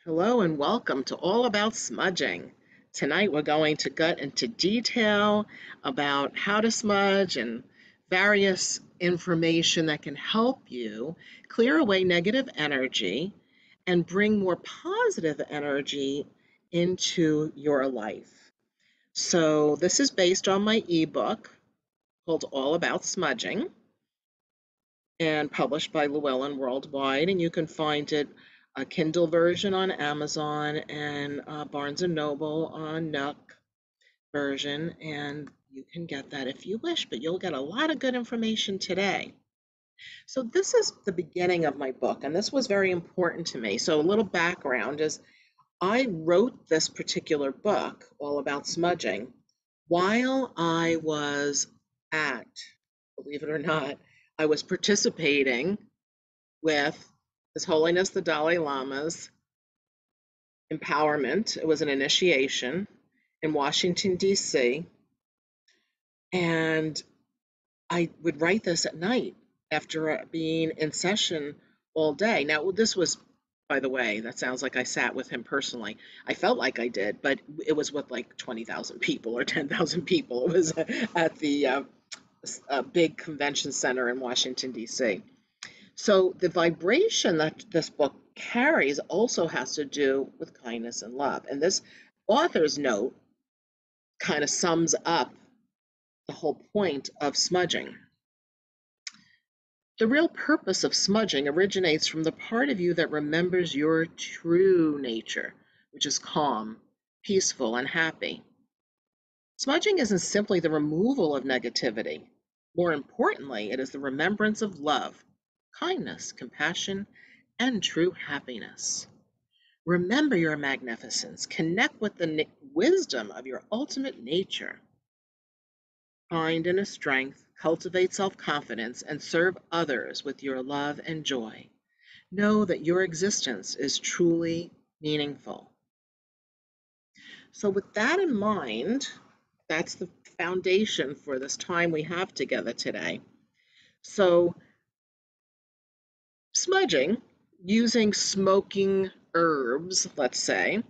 Hello and welcome to All About Smudging. Tonight we're going to get into detail about how to smudge and various information that can help you clear away negative energy and bring more positive energy into your life. So this is based on my ebook called All About Smudging and published by Llewellyn Worldwide, and you can find it a Kindle version on Amazon and Barnes and Noble on Nook version, and you can get that if you wish, but you'll get a lot of good information today. So this is the beginning of my book, and this was very important to me. So a little background is I wrote this particular book, All About Smudging, while I was at, believe it or not, I was participating with His Holiness the Dalai Lama's empowerment. It was an initiation in Washington, D.C. And I would write this at night after being in session all day. Now, this was, by the way, that sounds like I sat with him personally. I felt like I did, but it was with like 20,000 people or 10,000 people. It was at the big convention center in Washington, D.C. So the vibration that this book carries also has to do with kindness and love. And this author's note kind of sums up the whole point of smudging. The real purpose of smudging originates from the part of you that remembers your true nature, which is calm, peaceful, and happy. Smudging isn't simply the removal of negativity. More importantly, it is the remembrance of love, kindness, compassion, and true happiness. Remember your magnificence. Connect with the wisdom of your ultimate nature. Find inner strength, cultivate self-confidence, and serve others with your love and joy. Know that your existence is truly meaningful. So with that in mind, that's the foundation for this time we have together today. So smudging, using smoking herbs, let's say,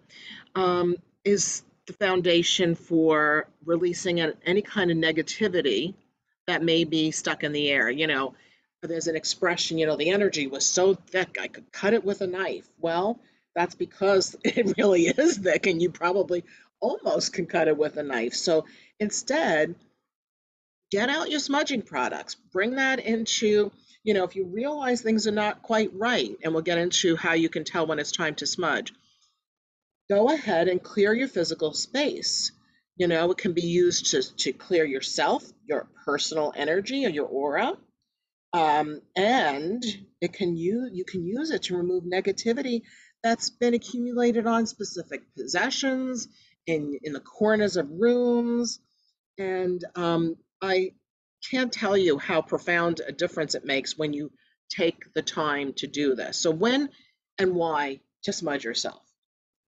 is the foundation for releasing any kind of negativity that may be stuck in the air. There's an expression, the energy was so thick I could cut it with a knife. Well, that's because it really is thick and you probably almost can cut it with a knife. So instead, get out your smudging products. Bring that into, if you realize things are not quite right, and we'll get into how you can tell when it's time to smudge, go ahead and clear your physical space. It can be used to clear yourself, your personal energy or your aura. And you can use it to remove negativity that's been accumulated on specific possessions, in the corners of rooms. And I can't tell you how profound a difference it makes when you take the time to do this. So when and why to smudge yourself?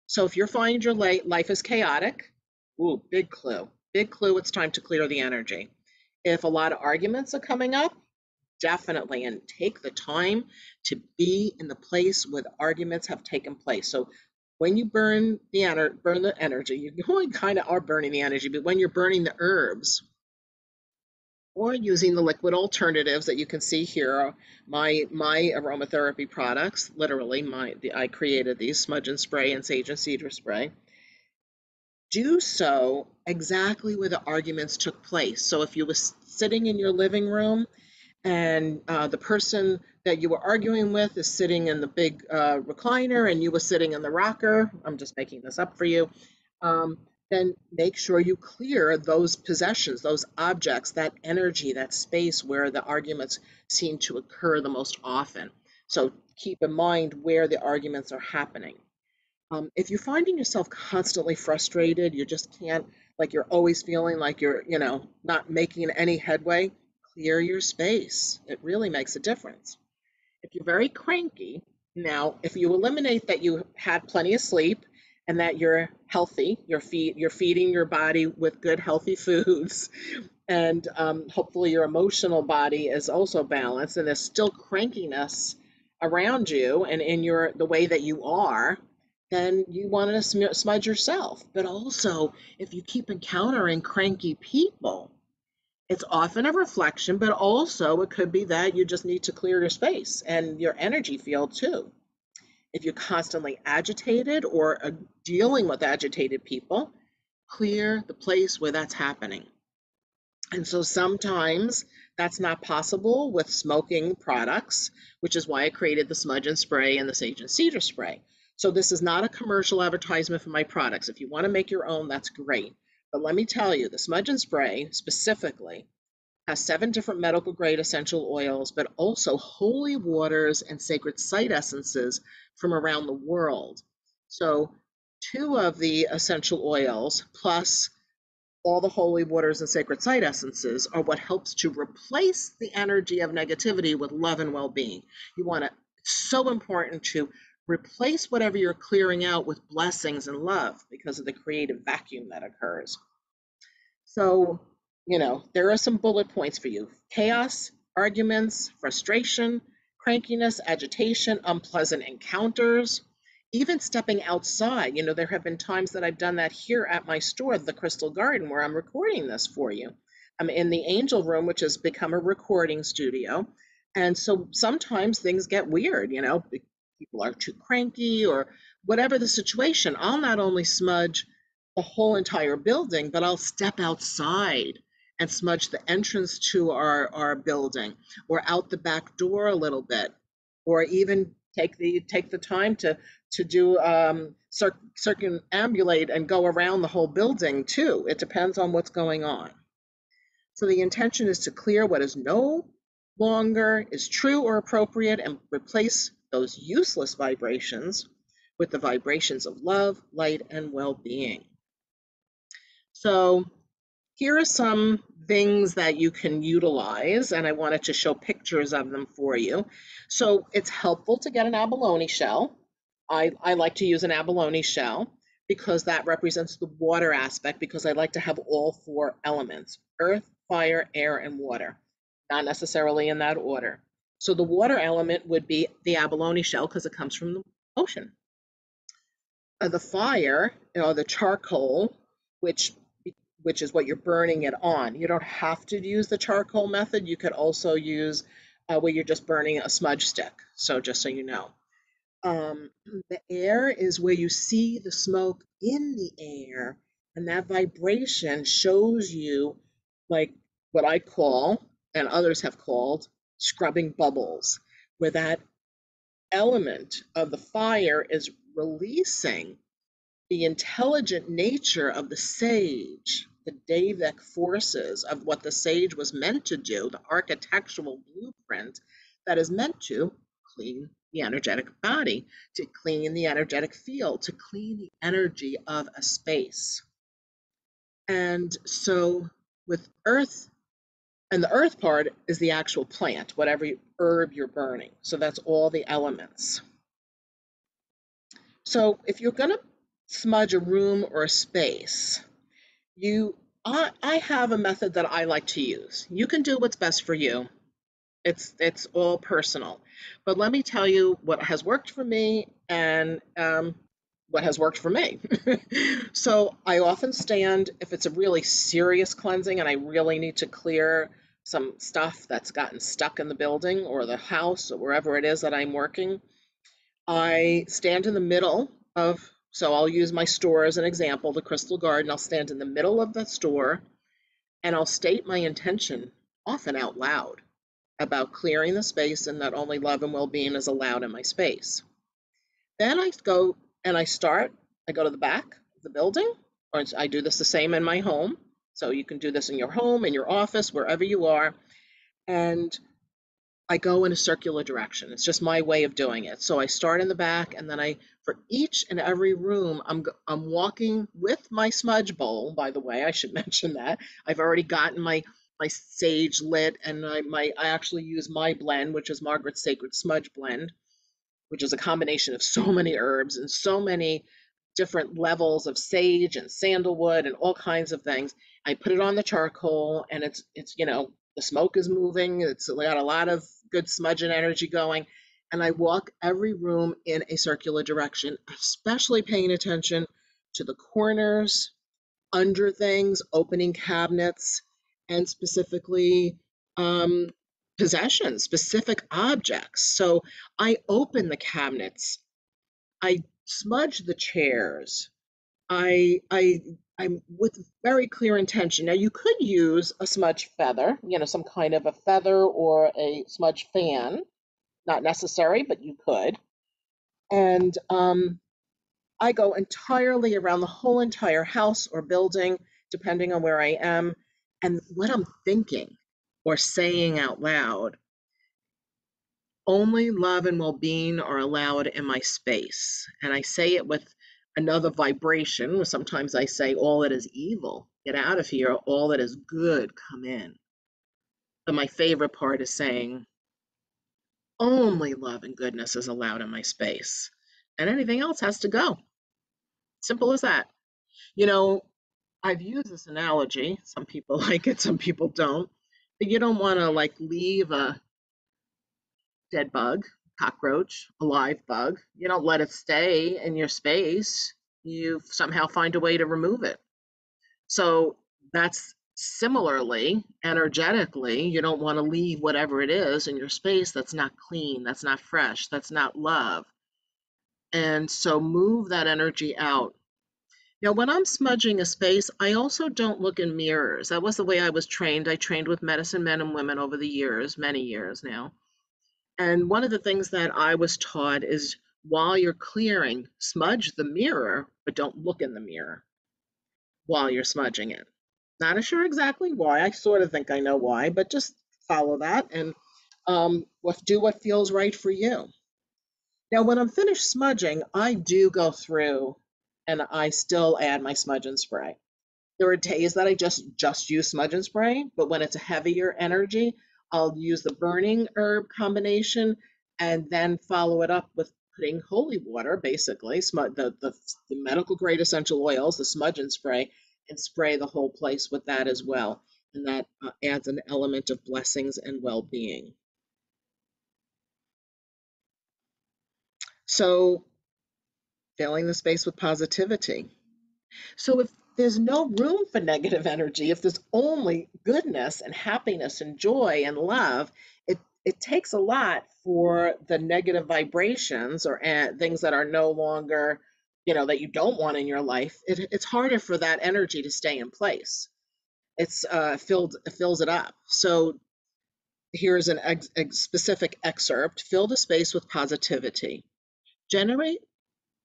So if you're finding your life is chaotic, ooh, big clue. Big clue, it's time to clear the energy. If a lot of arguments are coming up, definitely, and take the time to be in the place where the arguments have taken place. So when you burn the energy, you only kind of are burning the energy, but when you're burning the herbs or using the liquid alternatives that you can see here, my aromatherapy products, literally I created these smudge and spray and sage and cedar spray. Do so exactly where the arguments took place. So if you were sitting in your living room and the person that you were arguing with is sitting in the big recliner and you were sitting in the rocker, I'm just making this up for you, then make sure you clear those possessions, those objects, that energy, that space where the arguments seem to occur the most often. So keep in mind where the arguments are happening. If you're finding yourself constantly frustrated, you just can't, like you're always feeling like you're, not making any headway, clear your space. It really makes a difference. If you're very cranky, now, if you eliminate that you had plenty of sleep and that you're healthy, you're feeding your body with good, healthy foods, and hopefully your emotional body is also balanced, and there's still crankiness around you and in the way that you are, then you want to smudge yourself. But also, if you keep encountering cranky people, it's often a reflection, but also it could be that you just need to clear your space and your energy field too. If you're constantly agitated or dealing with agitated people, clear the place where that's happening. And so sometimes that's not possible with smoking products, which is why I created the smudge and spray and the sage and cedar spray. So this is not a commercial advertisement for my products. If you want to make your own, that's great. But let me tell you, the smudge and spray specifically has 7 different medical grade essential oils, but also holy waters and sacred site essences from around the world. So 2 of the essential oils plus all the holy waters and sacred site essences are what helps to replace the energy of negativity with love and well-being. You want to, it's so important to replace whatever you're clearing out with blessings and love because of the creative vacuum that occurs. So, there are some bullet points for you: chaos, arguments, frustration, crankiness, agitation, unpleasant encounters, even stepping outside. There have been times that I've done that here at my store, the Crystal Garden, where I'm recording this for you. I'm in the Angel Room, which has become a recording studio. And so sometimes things get weird, people are too cranky or whatever the situation. I'll not only smudge the whole entire building, but I'll step outside and smudge the entrance to our building or out the back door a little bit, or even take the time to do circumambulate and go around the whole building too. It depends on what's going on. So the intention is to clear what is no longer is true or appropriate and replace those useless vibrations with the vibrations of love, light, and well-being. So here are some things that you can utilize, and I wanted to show pictures of them for you. So it's helpful to get an abalone shell. I like to use an abalone shell because that represents the water aspect, because I like to have all 4 elements: earth, fire, air, and water, not necessarily in that order. So the water element would be the abalone shell because it comes from the ocean. The fire, the charcoal, which which is what you're burning it on. You don't have to use the charcoal method. You could also use where you're just burning a smudge stick. So just so you know. Um, the air is where you see the smoke in the air, and that vibration shows you, like, what I call, and others have called, scrubbing bubbles, where that element of the fire is releasing the intelligent nature of the sage, the Davic forces of what the sage was meant to do, the architectural blueprint that is meant to clean the energetic body, to clean the energetic field, to clean the energy of a space. And so with earth, and the earth part is the actual plant, whatever herb you're burning. So that's all the elements. So if you're going to smudge a room or a space, I have a method that I like to use. You can do what's best for you. It's all personal. But let me tell you what has worked for me and what has worked for me. So I often stand, if it's a really serious cleansing and I really need to clear some stuff that's gotten stuck in the building or the house or wherever it is that I'm working, I stand in the middle of, so I'll use my store as an example, the Crystal Garden. I'll stand in the middle of the store and I'll state my intention, often out loud, about clearing the space and that only love and well-being is allowed in my space. Then I go and I go to the back of the building, or I do this the same in my home. So you can do this in your home, in your office, wherever you are. And I go in a circular direction. It's just my way of doing it. So I start in the back, and then for each and every room, I'm walking with my smudge bowl. By the way, I should mention that I've already gotten my sage lit, and I actually use my blend, which is Margaret's Sacred Smudge Blend, which is a combination of so many herbs and so many different levels of sage and sandalwood and all kinds of things. I put it on the charcoal, and it's the smoke is moving. It's got a lot of good smudging energy going, and I walk every room in a circular direction, especially paying attention to the corners, under things, opening cabinets, and specifically um, possessions, specific objects. So I open the cabinets, I smudge the chairs. I'm with very clear intention. Now you could use a smudge feather, some kind of a feather or a smudge fan. Not necessary, but you could. And I go entirely around the whole entire house or building, depending on where I am, and what I'm thinking or saying out loud. Only love and well being are allowed in my space. And I say it with another vibration. Sometimes I say, all that is evil, get out of here. All that is good, come in. But my favorite part is saying, only love and goodness is allowed in my space. And anything else has to go. Simple as that. You know, I've used this analogy. Some people like it, some people don't. But you don't want to like leave a dead bug, cockroach, a live bug. You don't let it stay in your space. You somehow find a way to remove it. So that's similarly, energetically, you don't want to leave whatever it is in your space that's not clean, that's not fresh, that's not love. And so move that energy out. Now, when I'm smudging a space, I also don't look in mirrors. That was the way I was trained. I trained with medicine men and women over the years, many years now. And one of the things that I was taught is while you're clearing, smudge the mirror, but don't look in the mirror while you're smudging it. Not sure exactly why. I sort of think I know why, but just follow that and do what feels right for you. Now, when I'm finished smudging, I do go through and I still add my smudge and spray. There are days that I just use smudge and spray, but when it's a heavier energy, I'll use the burning herb combination and then follow it up with putting holy water, basically, the medical grade essential oils, the smudge and spray the whole place with that as well. And that adds an element of blessings and well-being. So, filling the space with positivity. So if there's no room for negative energy, if there's only goodness and happiness and joy and love, it takes a lot for the negative vibrations or things that are no longer, that you don't want in your life. It's harder for that energy to stay in place. It fills it up. So here's a specific excerpt. Fill the space with positivity. Generate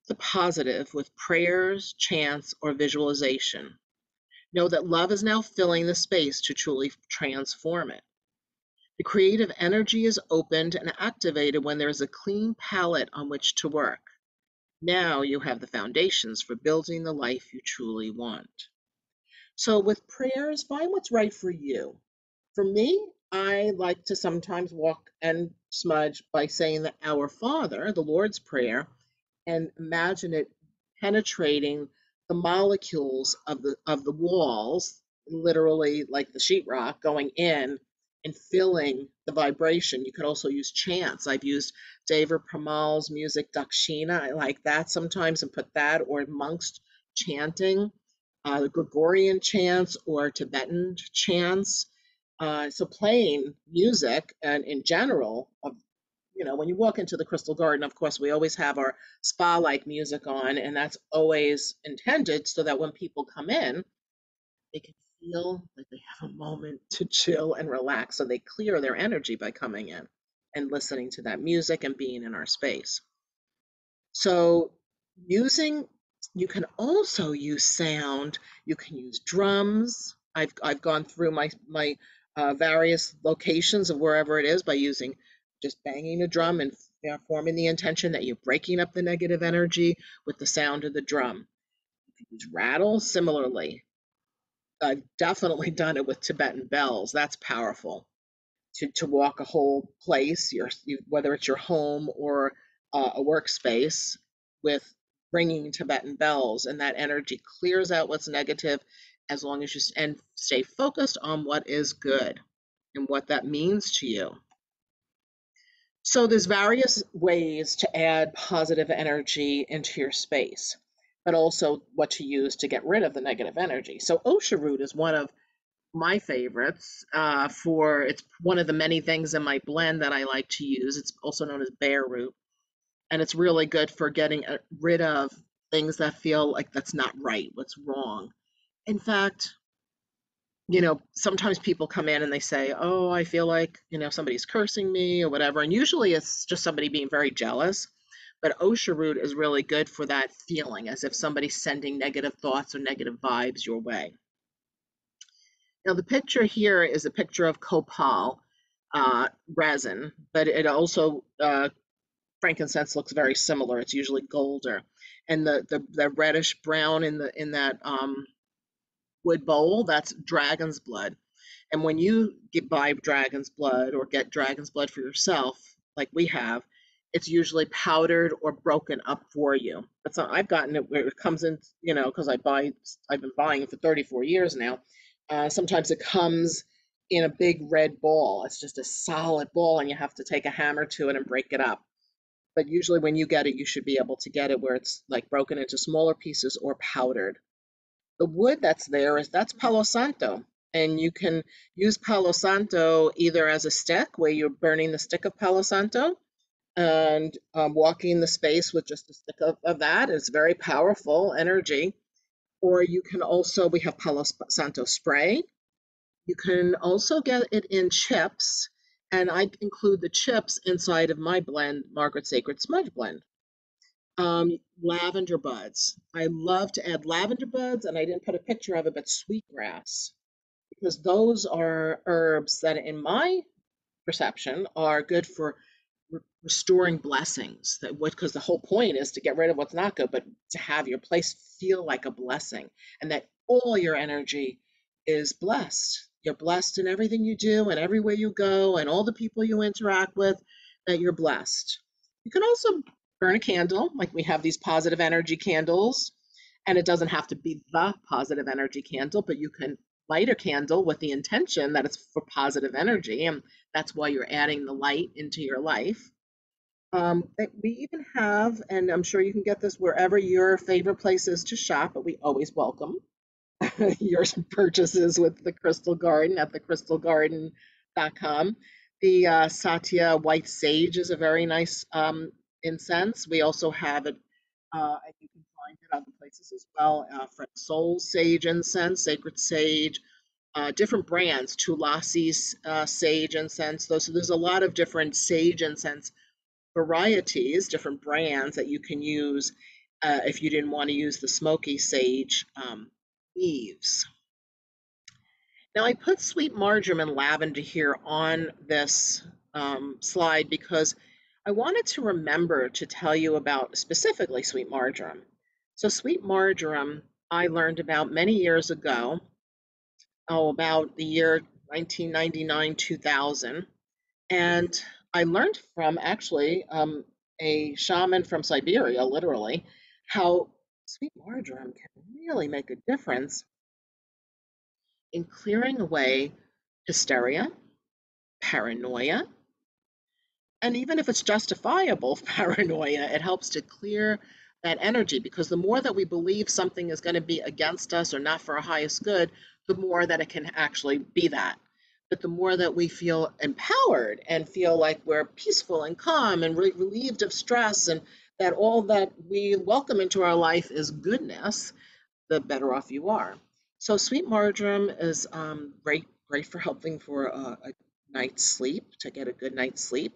the positive with prayers, chants, or visualization. Know that love is now filling the space to truly transform it. The creative energy is opened and activated when there is a clean palette on which to work. Now you have the foundations for building the life you truly want. So, with prayers, find what's right for you. For me, I like to sometimes walk and smudge by saying the Our Father, the Lord's Prayer, and imagine it penetrating the molecules of the walls, literally like the sheetrock going in and filling the vibration. You could also use chants. I've used Deva Premal's music Dakshina. I like that sometimes and put that, or monks chanting, Gregorian chants or Tibetan chants. So playing music and in general of when you walk into the Crystal Garden, of course, we always have our spa-like music on, and that's always intended so that when people come in, they can feel like they have a moment to chill and relax. So they clear their energy by coming in and listening to that music and being in our space. So using, you can also use sound. You can use drums. I've gone through my various locations of wherever it is by using just banging a drum and forming the intention that you're breaking up the negative energy with the sound of the drum. You can use rattle similarly. I've definitely done it with Tibetan bells. That's powerful to walk a whole place, whether it's your home or a workspace, with ringing Tibetan bells, and that energy clears out what's negative as long as you and stay focused on what is good and what that means to you. So there's various ways to add positive energy into your space, but also what to use to get rid of the negative energy. So osha root is one of my favorites. For it's one of the many things in my blend that I like to use. It's also known as bear root, and it's really good for getting rid of things that feel like that's not right, what's wrong. In fact, sometimes people come in and they say, "Oh, I feel like, somebody's cursing me or whatever." And usually it's just somebody being very jealous. But osha root is really good for that feeling, as if somebody's sending negative thoughts or negative vibes your way. Now, the picture here is a picture of copal resin, but it also, frankincense looks very similar. It's usually golder. And the reddish brown in that wood bowl, that's dragon's blood. And when you buy dragon's blood or get dragon's blood for yourself, like we have, it's usually powdered or broken up for you. But so I've gotten it where it comes in, because I've been buying it for 34 years now. Sometimes it comes in a big red ball. It's just a solid ball, and you have to take a hammer to it and break it up. But usually, when you get it, you should be able to get it where it's like broken into smaller pieces or powdered. The wood that's Palo Santo, and you can use Palo Santo either as a stick, where you're burning the stick of Palo Santo and walking the space with just a stick of that. It's very powerful energy. Or you can also, we have Palo Santo spray. You can also get it in chips, and I include the chips inside of my blend, Margaret Sacred Smudge Blend. Lavender buds. I love to add lavender buds, and I didn't put a picture of it, but sweetgrass, because those are herbs that, in my perception, are good for restoring blessings. Because the whole point is to get rid of what's not good, but to have your place feel like a blessing, and that all your energy is blessed. You're blessed in everything you do and everywhere you go and all the people you interact with, that you're blessed. You can also burn a candle, like we have these positive energy candles, and it doesn't have to be the positive energy candle, but you can light a candle with the intention that it's for positive energy, and that's why you're adding the light into your life. We even have, and I'm sure you can get this wherever your favorite place is to shop, but we always welcome your purchases with the Crystal Garden at thecrystalgarden.com. The Satya White Sage is a very nice incense. We also have it, and you can find it other places as well. Soul Sage incense, Sacred Sage, different brands, Tulasi's sage incense. So there's a lot of different sage incense varieties, different brands that you can use if you didn't want to use the smoky sage leaves. Now I put sweet marjoram and lavender here on this slide because I wanted to remember to tell you about specifically sweet marjoram. So sweet marjoram I learned about many years ago, about the year 1999, 2000. And I learned from actually a shaman from Siberia, literally, how sweet marjoram can really make a difference in clearing away hysteria, paranoia, and even if it's justifiable paranoia, it helps to clear that energy, because the more that we believe something is going to be against us or not for our highest good, the more that it can actually be that. But the more that we feel empowered and feel like we're peaceful and calm and relieved of stress, and that all that we welcome into our life is goodness, the better off you are. So sweet marjoram is great for helping for a night's sleep, to get a good night's sleep.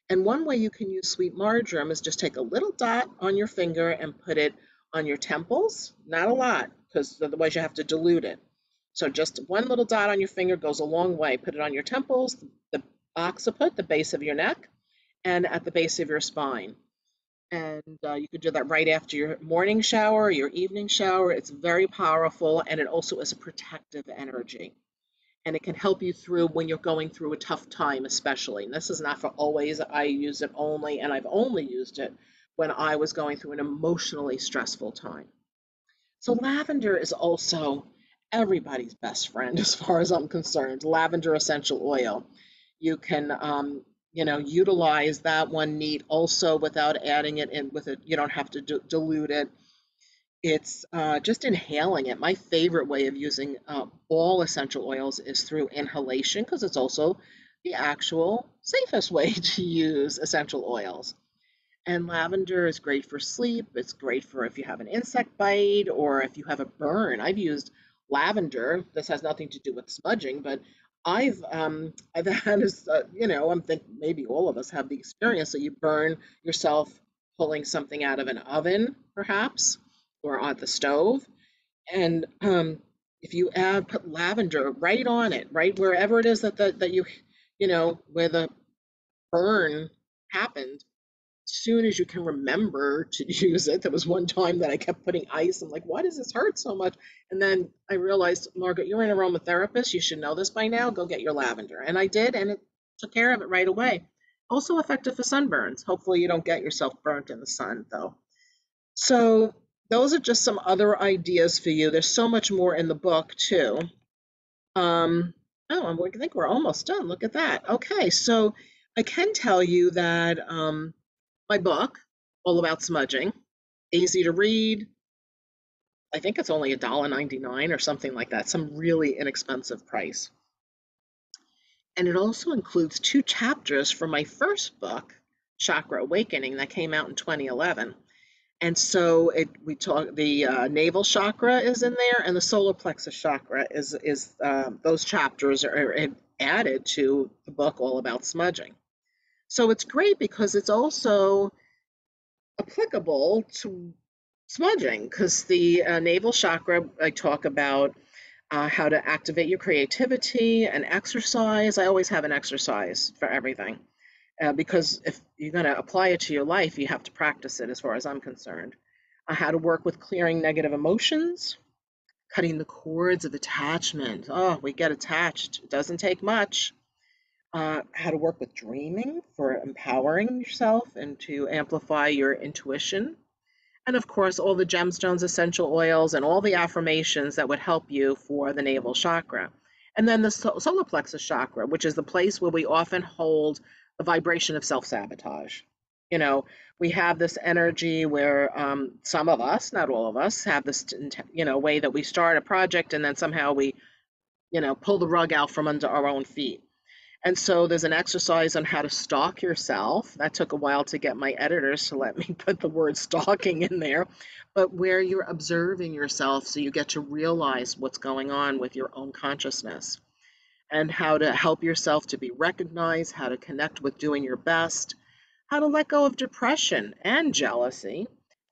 And one way you can use sweet marjoram is just take a little dot on your finger and put it on your temples. Not a lot, because otherwise you have to dilute it. So just one little dot on your finger goes a long way. Put it on your temples, the occiput, the base of your neck, and at the base of your spine. And you could do that right after your morning shower, your evening shower. It's very powerful, and it also is a protective energy. And it can help you through when you're going through a tough time, especially. And this is not for always. I use it only, and I've only used it when I was going through an emotionally stressful time. So lavender is also everybody's best friend as far as I'm concerned. Lavender essential oil. You can utilize that one neat also without adding it in with it. You don't have to dilute it. It's just inhaling it. My favorite way of using all essential oils is through inhalation because it's also the actual safest way to use essential oils. And lavender is great for sleep. It's great for if you have an insect bite or if you have a burn. I've used lavender. This has nothing to do with smudging, but I've had this, I'm thinking maybe all of us have the experience that you burn yourself pulling something out of an oven, perhaps, or on the stove. And if you put lavender right on it, right wherever it is that where the burn happened, soon as you can remember to use it. There was one time that I kept putting ice. I'm like, why does this hurt so much? And then I realized, Margaret, you're an aromatherapist. You should know this by now. Go get your lavender. And I did, and it took care of it right away. Also effective for sunburns. Hopefully you don't get yourself burnt in the sun, though. So those are just some other ideas for you. There's so much more in the book, too. Um, I think we're almost done. Look at that. Okay, so I can tell you that my book, All About Smudging, easy to read. I think it's only $1.99 or something like that, some really inexpensive price. And it also includes 2 chapters from my first book, Chakra Awakening, that came out in 2011. And so we talk the navel chakra is in there, and the solar plexus chakra is those chapters are added to the book All About Smudging. So it's great because it's also applicable to smudging because the navel chakra, I talk about how to activate your creativity and exercise. I always have an exercise for everything because if you're going to apply it to your life, you have to practice it as far as I'm concerned. How to work with clearing negative emotions, cutting the cords of attachment. Oh, we get attached. It doesn't take much. How to work with dreaming for empowering yourself and to amplify your intuition, and of course, all the gemstones, essential oils, and all the affirmations that would help you for the navel chakra. And then the solar plexus chakra, which is the place where we often hold the vibration of self sabotage. You know, we have this energy where some of us, not all of us, have this, way that we start a project and then somehow we, pull the rug out from under our own feet. And so there's an exercise on how to stalk yourself. That took a while to get my editors to let me put the word stalking in there, but where you're observing yourself so you get to realize what's going on with your own consciousness and how to help yourself to be recognized, how to connect with doing your best, how to let go of depression and jealousy,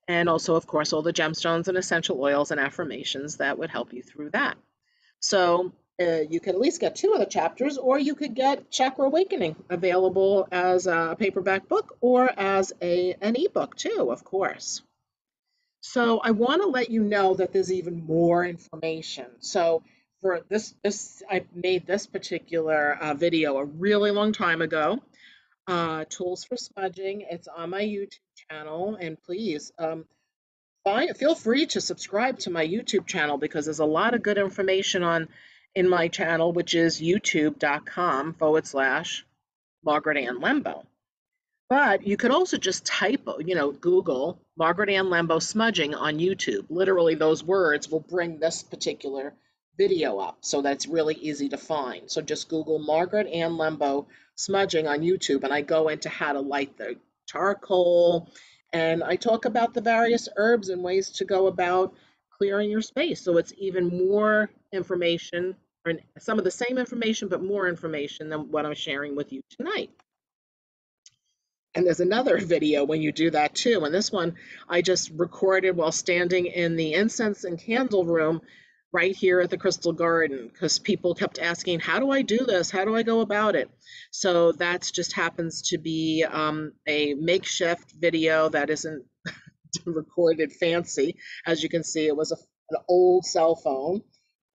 and also, of course, all the gemstones and essential oils and affirmations that would help you through that. So you can at least get 2 of the chapters, or you could get Chakra Awakening available as a paperback book or as an ebook too, of course. So I want to let you know that there's even more information. So for this I made this particular video a really long time ago. Tools for smudging. It's on my YouTube channel, and please feel free to subscribe to my YouTube channel because there's a lot of good information on in my channel, which is youtube.com/Margaret Ann Lembo. But you could also just type, Google Margaret Ann Lembo smudging on YouTube. Literally, those words will bring this particular video up, so that's really easy to find. So just Google Margaret Ann Lembo smudging on YouTube, and I go into how to light the charcoal, and I talk about the various herbs and ways to go about clearing your space. So it's even more information, or some of the same information, but more information than what I'm sharing with you tonight. And there's another video when you do that too. And this one I just recorded while standing in the incense and candle room right here at the Crystal Garden because people kept asking, how do I do this? How do I go about it? So that just happens to be a makeshift video that isn't recorded fancy. As you can see, it was an old cell phone,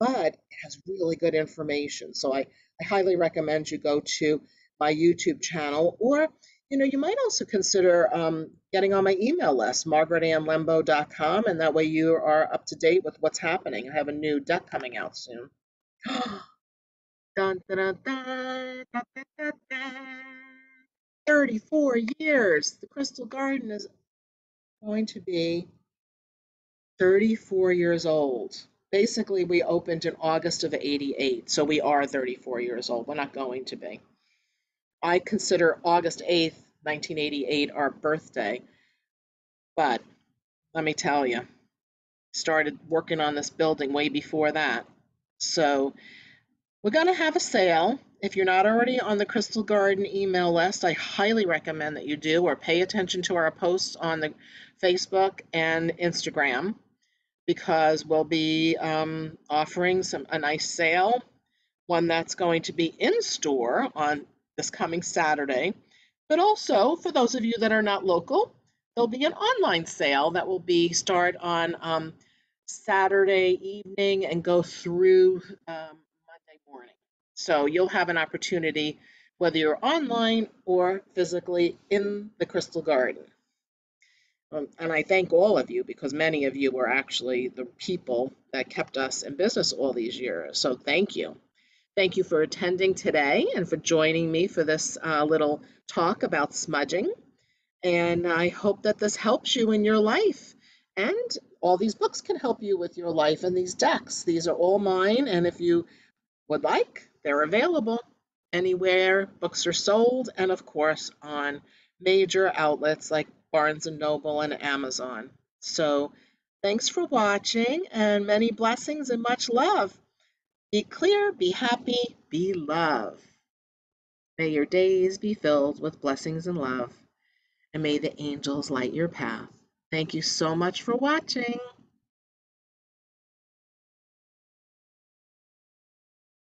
but it has really good information. So I highly recommend you go to my YouTube channel, or you might also consider getting on my email list, margaretannlembo.com, and that way you are up to date with what's happening. I have a new deck coming out soon. Dun, dun, dun, dun, dun, dun, dun, dun. 34 years. The Crystal Garden is going to be 34 years old. Basically, we opened in August of 88, so we are 34 years old. We're not going to be. I consider August 8th, 1988, our birthday, but let me tell you, started working on this building way before that. So we're going to have a sale. If you're not already on the Crystal Garden email list, I highly recommend that you do, or pay attention to our posts on the Facebook and Instagram, because we'll be offering a nice sale, one that's going to be in store on this coming Saturday. But also, for those of you that are not local, there'll be an online sale that will be start on Saturday evening and go through Monday morning. So you'll have an opportunity, whether you're online or physically in the Crystal Garden. And I thank all of you, because many of you were actually the people that kept us in business all these years. So thank you. Thank you for attending today and for joining me for this little talk about smudging. And I hope that this helps you in your life. And all these books can help you with your life, and these decks. These are all mine. And if you would like, they're available anywhere books are sold, and of course on major outlets like Barnes and Noble and Amazon. So thanks for watching, and many blessings and much love. Be clear, be happy, be love. May your days be filled with blessings and love, and may the angels light your path. Thank you so much for watching.